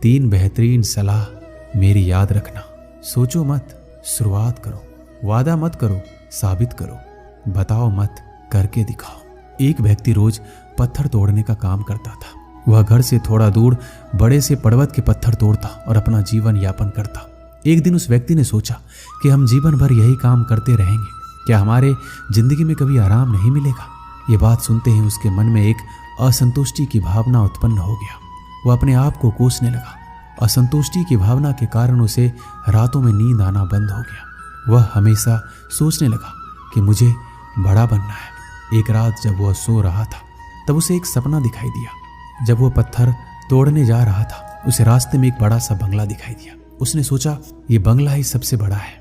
3 बेहतरीन सलाह मेरी याद रखना। सोचो मत, शुरुआत करो। वादा मत करो, साबित करो। बताओ मत, करके दिखाओ। एक व्यक्ति रोज पत्थर तोड़ने का काम करता था। वह घर से थोड़ा दूर बड़े से पर्वत के पत्थर तोड़ता और अपना जीवन यापन करता। एक दिन उस व्यक्ति ने सोचा कि हम जीवन भर यही काम करते रहेंगे, क्या हमारे जिंदगी में कभी आराम नहीं मिलेगा? ये बात सुनते ही उसके मन में एक असंतुष्टि की भावना उत्पन्न हो गया। वह अपने आप को कोसने लगा। असंतुष्टि की भावना के कारण उसे रातों में नींद आना बंद हो गया। वह हमेशा सोचने लगा कि मुझे बड़ा बनना है। एक रात जब वह सो रहा था तब उसे एक सपना दिखाई दिया। जब वह पत्थर तोड़ने जा रहा था उसे रास्ते में एक बड़ा सा बंगला दिखाई दिया। उसने सोचा, ये बंगला ही सबसे बड़ा है,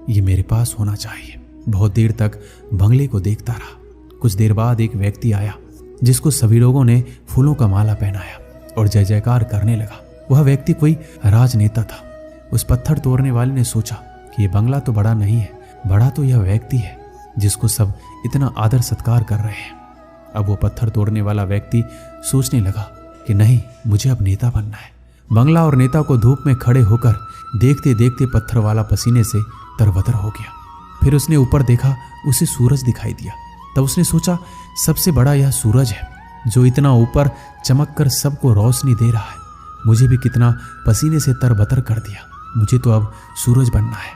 ये मेरे पास होना चाहिए। बहुत देर तक बंगले को देखता रहा। कुछ देर बाद एक व्यक्ति आया जिसको सभी लोगों ने फूलों का माला पहनाया और जय जयकार करने लगा। वह व्यक्ति कोई राजनेता था। उस पत्थर तोड़ने वाले ने सोचा कि यह बंगला तो बड़ा नहीं है, बड़ा तो यह व्यक्ति है जिसको सब इतना आदर सत्कार कर रहे हैं। अब वो पत्थर तोड़ने वाला व्यक्ति सोचने लगा कि नहीं, मुझे अब नेता बनना है। बंगला और नेता को धूप में खड़े होकर देखते देखते पत्थर वाला पसीने से तरबतर हो गया। फिर उसने ऊपर देखा, उसे सूरज दिखाई दिया। तब उसने सोचा, सबसे बड़ा यह सूरज है जो इतना ऊपर चमक कर सबको रोशनी दे रहा है। मुझे भी कितना पसीने से तरबतर कर दिया। मुझे तो अब सूरज बनना है।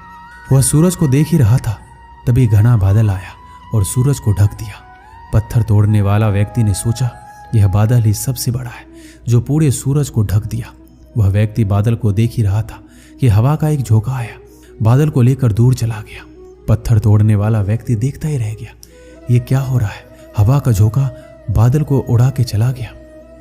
वह सूरज को देख ही रहा था, तभी घना बादल आया और सूरज को ढक दिया। पत्थर तोड़ने वाला व्यक्ति ने सोचा, यह बादल ही सबसे बड़ा है जो पूरे सूरज को ढक दिया। वह व्यक्ति बादल को देख ही रहा था कि हवा का एक झोंका आया, बादल को लेकर दूर चला गया। पत्थर तोड़ने वाला व्यक्ति देखता ही रह गया, ये क्या हो रहा है? हवा का झोंका बादल को उड़ा के चला गया।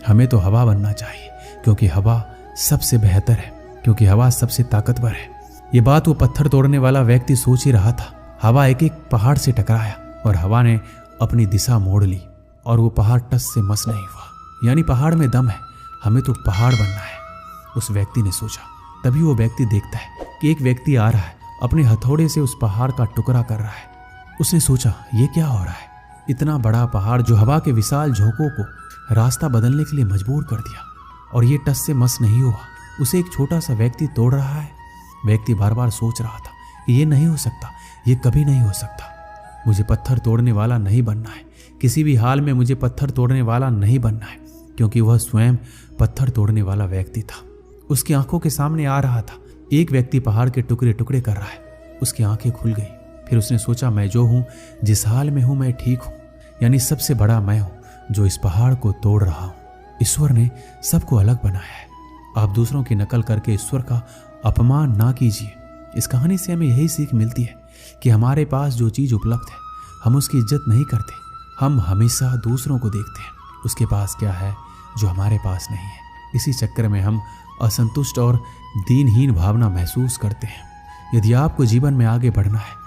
हमें तो हवा बनना चाहिए क्योंकि हवा सबसे बेहतर है, क्योंकि हवा सबसे ताकतवर है। ये बात वो पत्थर तोड़ने वाला व्यक्ति सोच ही रहा था। हवा एक एक पहाड़ से टकराया और हवा ने अपनी दिशा मोड़ ली और वो पहाड़ टस से मस नहीं हुआ। यानी पहाड़ में दम है, हमें तो पहाड़ बनना है, उस व्यक्ति ने सोचा। तभी वो व्यक्ति देखता है कि एक व्यक्ति आ रहा है, अपने हथौड़े से उस पहाड़ का टुकड़ा कर रहा है। उसने सोचा, ये क्या हो रहा है? इतना बड़ा पहाड़ जो हवा के विशाल झोंकों को रास्ता बदलने के लिए मजबूर कर दिया और ये टस से मस नहीं हुआ, उसे एक छोटा सा व्यक्ति तोड़ रहा है। व्यक्ति बार बार सोच रहा था कि ये नहीं हो सकता, ये कभी नहीं हो सकता। मुझे पत्थर तोड़ने वाला नहीं बनना है, किसी भी हाल में मुझे पत्थर तोड़ने वाला नहीं बनना है, क्योंकि वह स्वयं पत्थर तोड़ने वाला व्यक्ति था। उसकी आंखों के सामने आ रहा था, एक व्यक्ति पहाड़ के टुकड़े टुकड़े कर रहा है। उसकी आंखें खुल गई। फिर उसने सोचा, मैं जो हूं, जिस हाल में हूं, मैं ठीक हूं, यानी सबसे बड़ा मैं हूं जो इस पहाड़ को तोड़ रहा हूं। ईश्वर ने सबको अलग बनाया है। आप दूसरों की नकल करके ईश्वर का अपमान ना कीजिए। इस कहानी से हमें यही सीख मिलती है कि हमारे पास जो चीज़ उपलब्ध है हम उसकी इज्जत नहीं करते। हम हमेशा दूसरों को देखते हैं उसके पास क्या है जो हमारे पास नहीं है। इसी चक्कर में हम असंतुष्ट और दीनहीन भावना महसूस करते हैं। यदि आपको जीवन में आगे बढ़ना है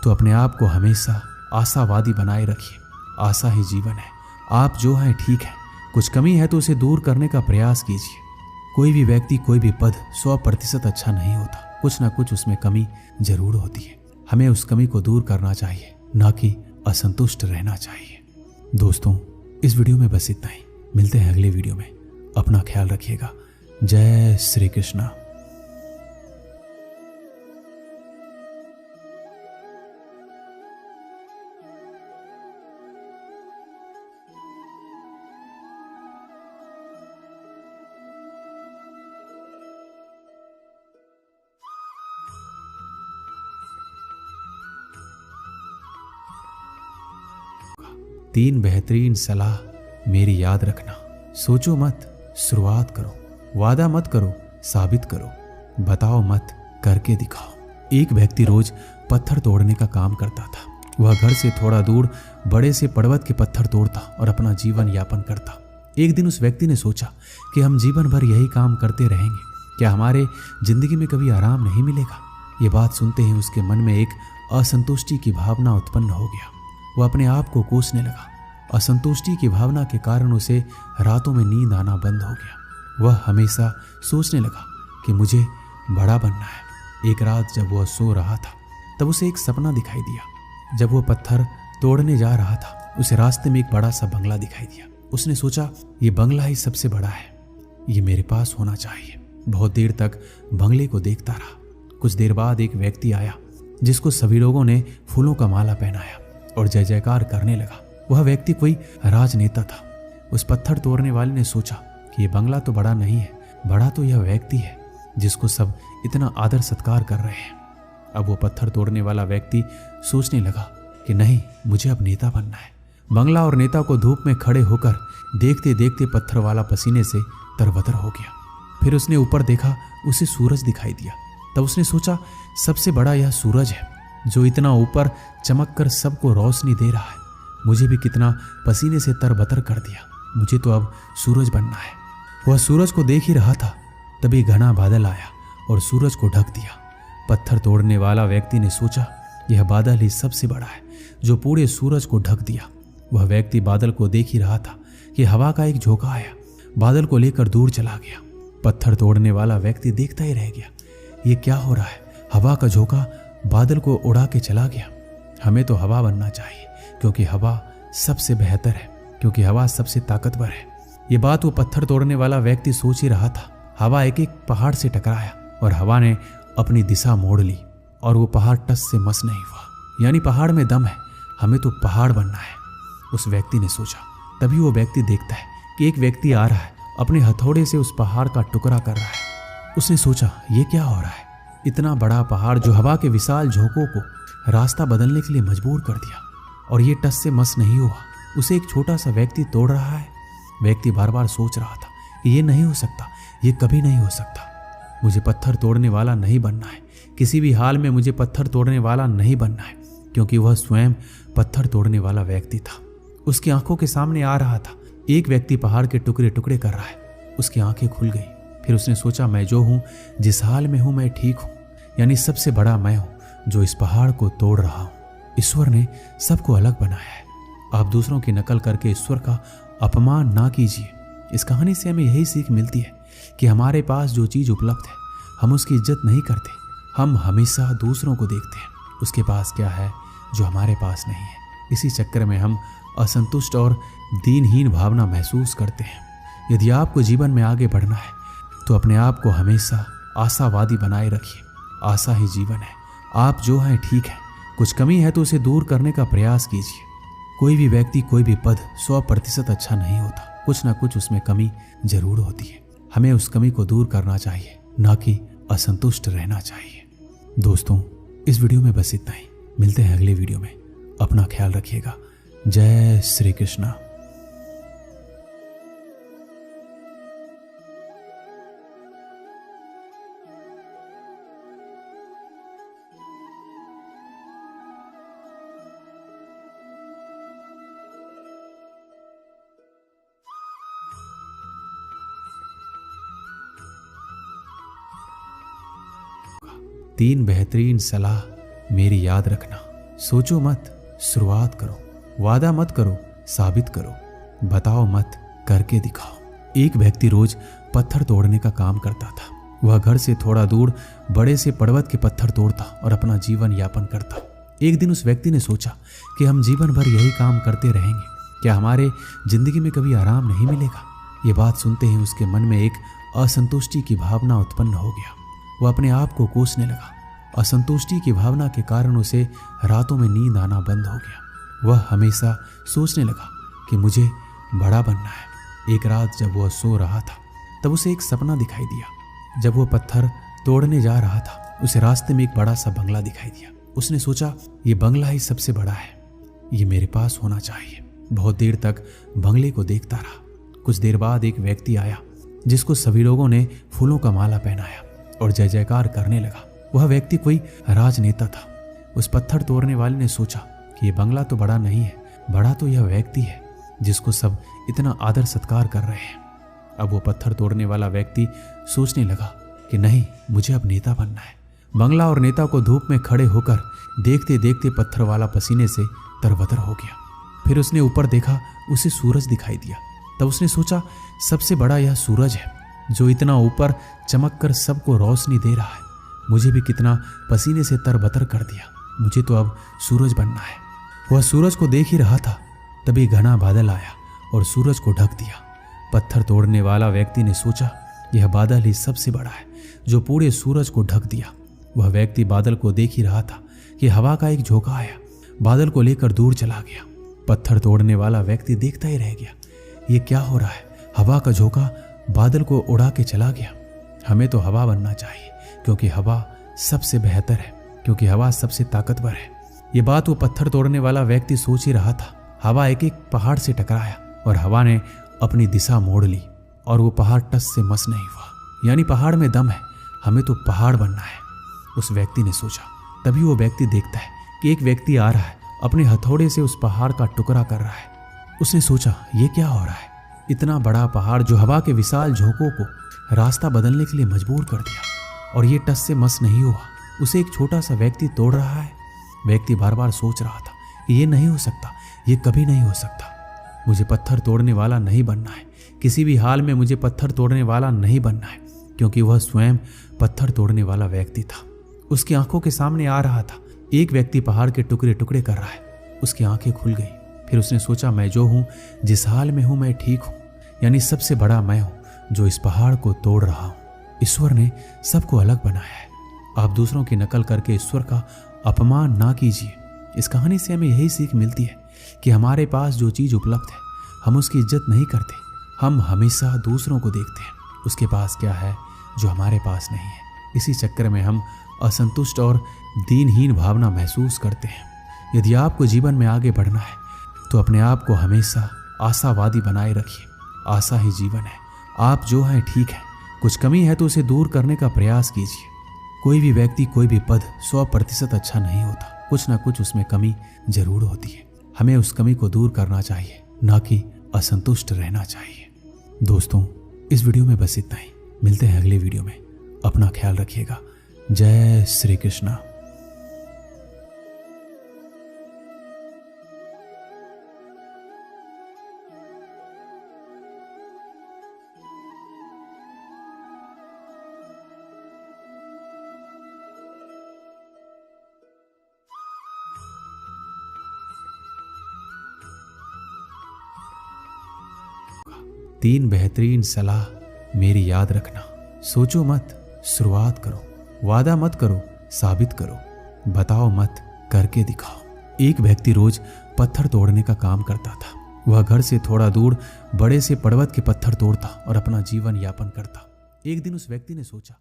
तो अपने आप को हमेशा आशावादी बनाए रखिए। आशा ही जीवन है। आप जो हैं ठीक है, कुछ कमी है तो उसे दूर करने का प्रयास कीजिए। कोई भी व्यक्ति, कोई भी पद 100% अच्छा नहीं होता, कुछ ना कुछ उसमें कमी जरूर होती है। हमें उस कमी को दूर करना चाहिए, ना कि असंतुष्ट रहना चाहिए। दोस्तों, इस वीडियो में बस इतना ही। मिलते हैं अगले वीडियो में। अपना ख्याल रखिएगा। जय श्री कृष्णा। तीन बेहतरीन सलाह मेरी याद रखना। सोचो मत, शुरुआत करो। वादा मत करो, साबित करो। बताओ मत, करके दिखाओ। एक व्यक्ति रोज पत्थर तोड़ने का काम करता था। वह घर से थोड़ा दूर बड़े से पर्वत के पत्थर तोड़ता और अपना जीवन यापन करता। एक दिन उस व्यक्ति ने सोचा कि हम जीवन भर यही काम करते रहेंगे, क्या हमारे जिंदगी में कभी आराम नहीं मिलेगा? ये बात सुनते ही उसके मन में एक असंतुष्टि की भावना उत्पन्न हो गया। वह अपने आप को कोसने लगा। असंतुष्टि की भावना के कारण उसे रातों में नींद आना बंद हो गया। वह हमेशा सोचने लगा कि मुझे बड़ा बनना है। एक रात जब वह सो रहा था तब उसे एक सपना दिखाई दिया। जब वह पत्थर तोड़ने जा रहा था उसे रास्ते में एक बड़ा सा बंगला दिखाई दिया। उसने सोचा, ये बंगला ही सबसे बड़ा है, ये मेरे पास होना चाहिए। बहुत देर तक बंगले को देखता रहा। कुछ देर बाद एक व्यक्ति आया जिसको सभी लोगों ने फूलों का माला पहनाया और जय जयकार करने लगा। वह व्यक्ति कोई राजनेता था। उस पत्थर तोड़ने वाले ने सोचा कि ये बंगला तो बड़ा नहीं है, बड़ा तो यह व्यक्ति है जिसको सब इतना आदर सत्कार कर रहे हैं। अब वो पत्थर तोड़ने वाला व्यक्ति सोचने लगा कि नहीं, मुझे अब नेता बनना है। बंगला और नेता को धूप में खड़े होकर देखते देखते पत्थर वाला पसीने से तरबतर हो गया। फिर उसने ऊपर देखा, उसे सूरज दिखाई दिया। तब उसने सोचा सबसे बड़ा यह सूरज है जो इतना ऊपर चमक कर सबको रोशनी दे रहा है। मुझे भी कितना पसीने से तरबतर कर दिया, मुझे तो अब सूरज बनना है। वह सूरज को देख ही रहा था, तभी घना बादल आया और सूरज को ढक दिया। पत्थर तोड़ने वाला व्यक्ति ने सोचा यह बादल ही सबसे बड़ा है जो पूरे सूरज को ढक दिया। वह व्यक्ति बादल को देख ही रहा था कि हवा का एक झोंका आया, बादल को लेकर दूर चला गया। पत्थर तोड़ने वाला व्यक्ति देखता ही रह गया, ये क्या हो रहा है? हवा का झोंका बादल को उड़ा के चला गया। हमें तो हवा बनना चाहिए क्योंकि हवा सबसे बेहतर है, क्योंकि हवा सबसे ताकतवर है। ये बात वो पत्थर तोड़ने वाला व्यक्ति सोच ही रहा था। हवा एक एक पहाड़ से टकराया और हवा ने अपनी दिशा मोड़ ली और वो पहाड़ टस से मस नहीं हुआ। यानी पहाड़ में दम है, हमें तो पहाड़ बनना है, उस व्यक्ति ने सोचा। तभी वो व्यक्ति देखता है कि एक व्यक्ति आ रहा है, अपने हथौड़े से उस पहाड़ का टुकड़ा कर रहा है। उसने सोचा ये क्या हो रहा है? इतना बड़ा पहाड़ जो हवा के विशाल झोंकों को रास्ता बदलने के लिए मजबूर कर दिया और ये टस से मस नहीं हुआ, उसे एक छोटा सा व्यक्ति तोड़ रहा है। व्यक्ति बार बार सोच रहा था ये नहीं हो सकता, ये कभी नहीं हो सकता। मुझे पत्थर तोड़ने वाला नहीं बनना है, किसी भी हाल में मुझे पत्थर तोड़ने वाला नहीं बनना है, क्योंकि वह स्वयं पत्थर तोड़ने वाला व्यक्ति था। उसकी आंखों के सामने आ रहा था, एक व्यक्ति पहाड़ के टुकड़े टुकड़े कर रहा है। उसकी आंखें खुल गई। फिर उसने सोचा मैं जो हूं, जिस हाल में हूं, मैं ठीक हूं, यानी सबसे बड़ा मैं हूं जो इस पहाड़ को तोड़ रहा हूं। ईश्वर ने सबको अलग बनाया है। आप दूसरों की नकल करके ईश्वर का अपमान ना कीजिए। इस कहानी से हमें यही सीख मिलती है कि हमारे पास जो चीज़ उपलब्ध है हम उसकी इज्जत नहीं करते। हम हमेशा दूसरों को देखते हैं उसके पास क्या है जो हमारे पास नहीं है। इसी चक्कर में हम असंतुष्ट और दीनहीन भावना महसूस करते हैं। यदि आपको जीवन में आगे बढ़ना है तो अपने आप को हमेशा आशावादी बनाए रखिए। आशा ही जीवन है। आप जो हैं ठीक है, कुछ कमी है तो उसे दूर करने का प्रयास कीजिए। कोई भी व्यक्ति, कोई भी पद 100% अच्छा नहीं होता, कुछ ना कुछ उसमें कमी जरूर होती है। हमें उस कमी को दूर करना चाहिए, ना कि असंतुष्ट रहना चाहिए। दोस्तों, इस वीडियो में बस इतना ही। मिलते हैं अगले वीडियो में। अपना ख्याल रखिएगा। जय श्री कृष्णा। तीन बेहतरीन सलाह मेरी याद रखना। सोचो मत, शुरुआत करो। वादा मत करो, साबित करो। बताओ मत, करके दिखाओ। एक व्यक्ति रोज पत्थर तोड़ने का काम करता था। वह घर से थोड़ा दूर बड़े से पर्वत के पत्थर तोड़ता और अपना जीवन यापन करता। एक दिन उस व्यक्ति ने सोचा कि हम जीवन भर यही काम करते रहेंगे, क्या हमारे जिंदगी में कभी आराम नहीं मिलेगा? ये बात सुनते ही उसके मन में एक असंतुष्टि की भावना उत्पन्न हो गया। वह अपने आप को कोसने लगा। असंतुष्टि की भावना के कारण उसे रातों में नींद आना बंद हो गया। वह हमेशा सोचने लगा कि मुझे बड़ा बनना है। एक रात जब वह सो रहा था तब उसे एक सपना दिखाई दिया। जब वह पत्थर तोड़ने जा रहा था उसे रास्ते में एक बड़ा सा बंगला दिखाई दिया। उसने सोचा ये बंगला ही सबसे बड़ा है, ये मेरे पास होना चाहिए। बहुत देर तक बंगले को देखता रहा। कुछ देर बाद एक व्यक्ति आया जिसको सभी लोगों ने फूलों का माला पहनाया और जय जयकार करने लगा। वह व्यक्ति कोई राजनेता था। उस पत्थर तोड़ने वाले ने सोचा कि ये बंगला तो बड़ा नहीं है, बड़ा तो यह व्यक्ति है जिसको सब इतना आदर सत्कार कर रहे हैं। अब वो पत्थर तोड़ने वाला व्यक्ति सोचने लगा कि नहीं, मुझे अब नेता बनना है। बंगला और नेता को धूप में खड़े होकर देखते देखते पत्थर वाला पसीने से तरबतर हो गया। फिर उसने ऊपर देखा, उसे सूरज दिखाई दिया। तब उसने सोचा सबसे बड़ा यह सूरज है जो इतना ऊपर चमक कर सबको रोशनी दे रहा है। मुझे भी कितना पसीने से तरबतर कर दिया, मुझे तो अब सूरज बनना है। वह सूरज को देख ही रहा था, तभी घना बादल आया और सूरज को ढक दिया। पत्थर तोड़ने वाला व्यक्ति ने सोचा यह बादल ही सबसे बड़ा है जो पूरे सूरज को ढक दिया। वह व्यक्ति बादल को देख ही रहा था कि हवा का एक झोंका आया, बादल को लेकर दूर चला गया। पत्थर तोड़ने वाला व्यक्ति देखता ही रह गया। ये क्या हो रहा है? हवा का झोंका बादल को उड़ा के चला गया। हमें तो हवा बनना चाहिए, क्योंकि हवा सबसे बेहतर है, क्योंकि हवा सबसे ताकतवर है। ये बात वो पत्थर तोड़ने वाला व्यक्ति सोच ही रहा था। हवा एक एक पहाड़ से टकराया और हवा ने अपनी दिशा मोड़ ली और वो पहाड़ टस से मस नहीं हुआ। यानी पहाड़ में दम है, हमें तो पहाड़ बनना है, उस व्यक्ति ने सोचा। तभी वो व्यक्ति देखता है कि एक व्यक्ति आ रहा है, अपने हथौड़े से उस पहाड़ का टुकड़ा कर रहा है। उसने सोचा, ये क्या हो रहा है? इतना बड़ा पहाड़ जो हवा के विशाल झोंकों को रास्ता बदलने के लिए मजबूर कर दिया, और ये टस से मस नहीं हुआ, उसे एक छोटा सा व्यक्ति तोड़ रहा है। व्यक्ति बार बार सोच रहा था, ये नहीं हो सकता, ये कभी नहीं हो सकता। मुझे पत्थर तोड़ने वाला नहीं बनना है, किसी भी हाल में मुझे पत्थर तोड़ने वाला नहीं बनना है, क्योंकि वह स्वयं पत्थर तोड़ने वाला व्यक्ति था। उसकी आंखों के सामने आ रहा था, एक व्यक्ति पहाड़ के टुकड़े टुकड़े कर रहा है। उसकी आंखें खुल गई। फिर उसने सोचा, मैं जो हूं, जिस हाल में हूं, मैं ठीक हूं। यानी सबसे बड़ा मैं हूं जो इस पहाड़ को तोड़ रहा हूं। ईश्वर ने सबको अलग बनाया है। आप दूसरों की नकल करके ईश्वर का अपमान ना कीजिए। इस कहानी से हमें यही सीख मिलती है कि हमारे पास जो चीज़ उपलब्ध है, हम उसकी इज्जत नहीं करते। हम हमेशा दूसरों को देखते हैं, उसके पास क्या है जो हमारे पास नहीं है। इसी चक्कर में हम असंतुष्ट और दीनहीन भावना महसूस करते हैं। यदि आपको जीवन में आगे बढ़ना है तो अपने आप को हमेशा आशावादी बनाए रखिए। आशा ही जीवन है। आप जो हैं ठीक है, कुछ कमी है तो उसे दूर करने का प्रयास कीजिए। कोई भी व्यक्ति, कोई भी पद 100% अच्छा नहीं होता, कुछ ना कुछ उसमें कमी जरूर होती है। हमें उस कमी को दूर करना चाहिए, ना कि असंतुष्ट रहना चाहिए। दोस्तों, इस वीडियो में बस इतना ही। मिलते हैं अगले वीडियो में। अपना ख्याल रखिएगा। जय श्री कृष्णा। तीन बेहतरीन सलाह मेरी याद रखना। सोचो मत, शुरुआत करो। वादा मत करो, साबित करो। बताओ मत, करके दिखाओ। एक व्यक्ति रोज पत्थर तोड़ने का काम करता था। वह घर से थोड़ा दूर बड़े से पर्वत के पत्थर तोड़ता और अपना जीवन यापन करता। एक दिन उस व्यक्ति ने सोचा,